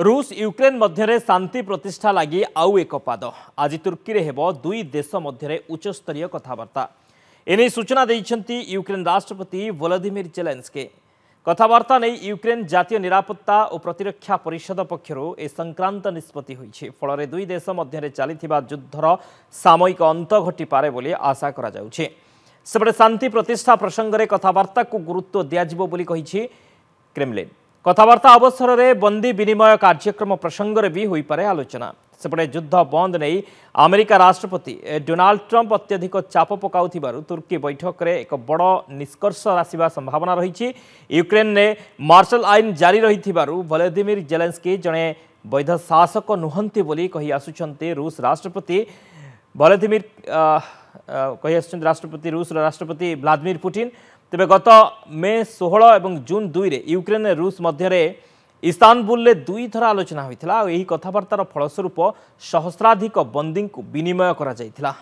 रूस यूक्रेन मध्य शांति प्रतिष्ठा लगी आउ एक पाद आज तुर्की में हेब दुई देश मध्य उच्चस्तरीय कथबार्ता एने सूचना देइछंती यूक्रेन राष्ट्रपति वोलोदिमिर जेलेंस्की। कथबार्ता नहीं यूक्रेन जातीय निरापत्ता और प्रतिरक्षा परिषद पक्षर ए संक्रांत निष्पत्ति होइछि। फल दुई देश मध्य चलिथिबा युद्धर सामयिक अंत घटिपारे बोली आशा करा जाउछि। सेपटे शांति प्रतिष्ठा प्रसंग में कथबार्ता को गुरुत्व दियाजिबो बोली कहिछि क्रेमलिन। कथबार्ता अवसर में बंदी विनिमय कार्यक्रम प्रसंग में भी होई पारे आलोचना। सेपटे युद्ध बंद नहीं अमेरिका राष्ट्रपति डोनाल्ड ट्रंप अत्यधिक चाप पकाउथिबारु तुर्की बैठक में एक बड़ निष्कर्ष आसिबा संभावना रही। यूक्रेन ने मार्शल आईन जारी रहिथिबारु वोलोदिमिर जेलेंस्की जड़े वैध शासक नुहंती बोली कही आसुचंती रूस राष्ट्रपति वोलोदिमिर रूस राष्ट्रपति व्लादिमिर पुतिन। तेबे गत मे 16 और जून 2 रे यूक्रेन रूस मध्य इस्तानबुल में दुई थर आलोचना होता। यही कथबार्तार फलस्वरूप सहस्राधिक बंदी को विनिमय करा जायथिला।